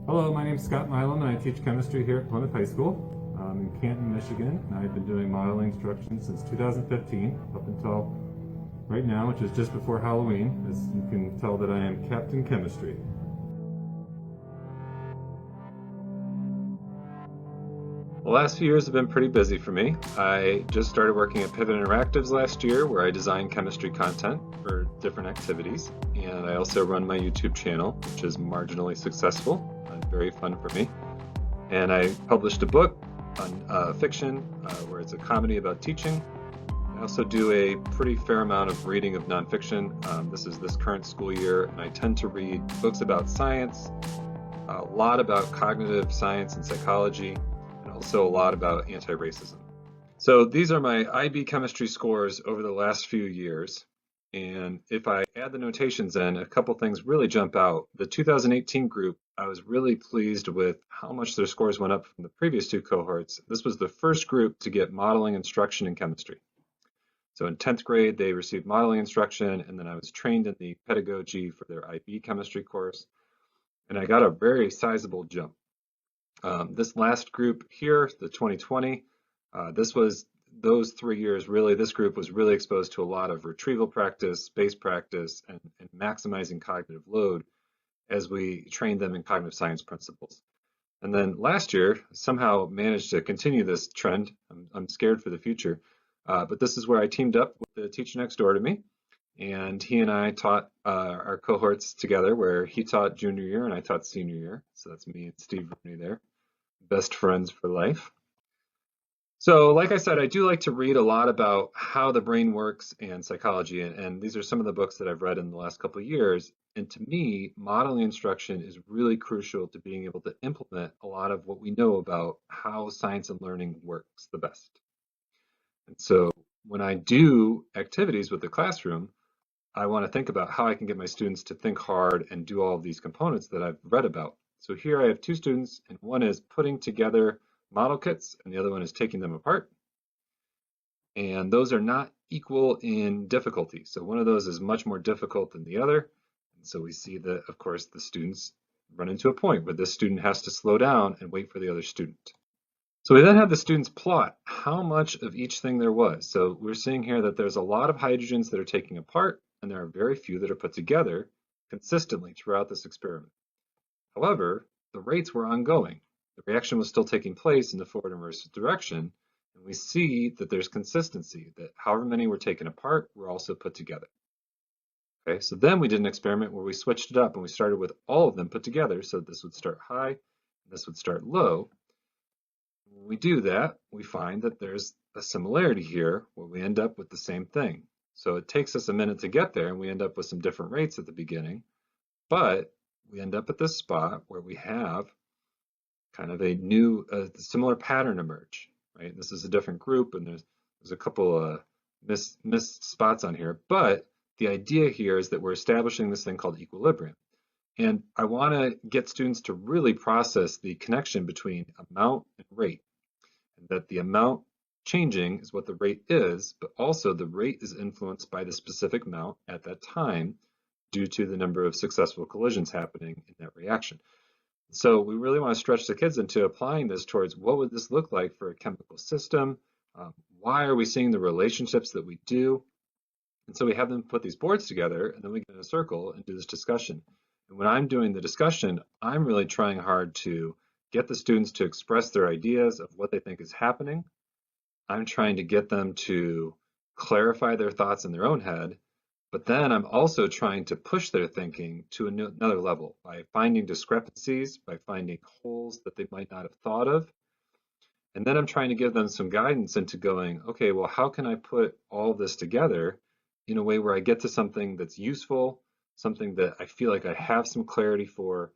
Hello, my name is Scott Milam and I teach chemistry here at Plymouth High School. I'm in Canton, Michigan, and I've been doing modeling instruction since 2015 up until right now, which is just before Halloween, as you can tell that I am Captain Chemistry. The last few years have been pretty busy for me. I just started working at Pivot Interactives last year, where I design chemistry content for different activities, and I also run my YouTube channel, which is marginally successful and very fun for me. And I published a book on fiction, where it's a comedy about teaching. I also do a pretty fair amount of reading of nonfiction. This is this current school year, and I tend to read books about science, a lot about cognitive science and psychology, and also a lot about anti-racism. So these are my IB chemistry scores over the last few years. And if I add the notations in, a couple things really jump out. The 2018 group, I was really pleased with how much their scores went up from the previous two cohorts. This was the first group to get modeling instruction in chemistry. So in 10th grade, they received modeling instruction, and then I was trained in the pedagogy for their IB chemistry course, and I got a very sizable jump. This last group here, the 2020, this was those 3 years really, this group was really exposed to a lot of retrieval practice, space practice, and maximizing cognitive load as we trained them in cognitive science principles. And then last year, somehow managed to continue this trend. I'm scared for the future. But this is where I teamed up with the teacher next door to me. And he and I taught our cohorts together, where he taught junior year and I taught senior year. So that's me and Steve Rooney there, best friends for life. So, like I said, I do like to read a lot about how the brain works and psychology, and these are some of the books that I've read in the last couple of years. And to me, modeling instruction is really crucial to being able to implement a lot of what we know about how science and learning works the best. And so when I do activities with the classroom, I want to think about how I can get my students to think hard and do all of these components that I've read about. So here I have two students, and one is putting together model kits, and the other one is taking them apart. And those are not equal in difficulty. So one of those is much more difficult than the other. And so we see that, of course, the students run into a point where this student has to slow down and wait for the other student. So we then have the students plot how much of each thing there was. So we're seeing here that there's a lot of hydrogens that are taken apart, and there are very few that are put together consistently throughout this experiment. However, the rates were ongoing. The reaction was still taking place in the forward and reverse direction, and we see that there's consistency, that however many were taken apart were also put together. Okay, so then we did an experiment where we switched it up and we started with all of them put together. So this would start high, and this would start low. When we do that, we find that there's a similarity here where we end up with the same thing. So it takes us a minute to get there, and we end up with some different rates at the beginning, but we end up at this spot where we have kind of a new, similar pattern emerge, right? This is a different group, and there's a couple of missed spots on here, but the idea here is that we're establishing this thing called equilibrium. And I want to get students to really process the connection between amount and rate, and that the amount changing is what the rate is, but also the rate is influenced by the specific amount at that time due to the number of successful collisions happening in that reaction. So we really want to stretch the kids into applying this towards what would this look like for a chemical system? Why are we seeing the relationships that we do? And so we have them put these boards together, and then we get in a circle and do this discussion. And when I'm doing the discussion, I'm really trying hard to get the students to express their ideas of what they think is happening. I'm trying to get them to clarify their thoughts in their own head, but then I'm also trying to push their thinking to another level by finding discrepancies, by finding holes that they might not have thought of. And then I'm trying to give them some guidance into going, okay, well, how can I put all this together in a way where I get to something that's useful, something that I feel like I have some clarity for,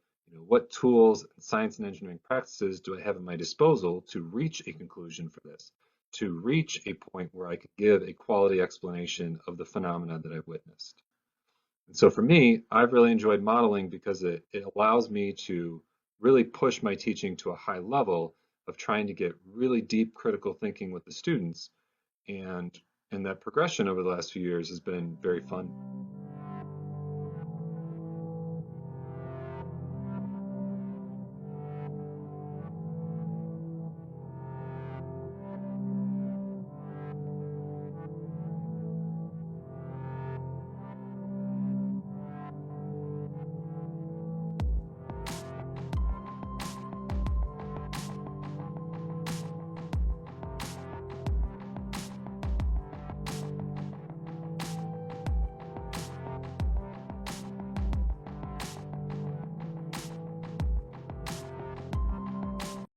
what tools, science and engineering practices do I have at my disposal to reach a conclusion for this, to reach a point where I could give a quality explanation of the phenomena that I've witnessed. And so for me, I've really enjoyed modeling because it allows me to really push my teaching to a high level of trying to get really deep critical thinking with the students. And that progression over the last few years has been very fun.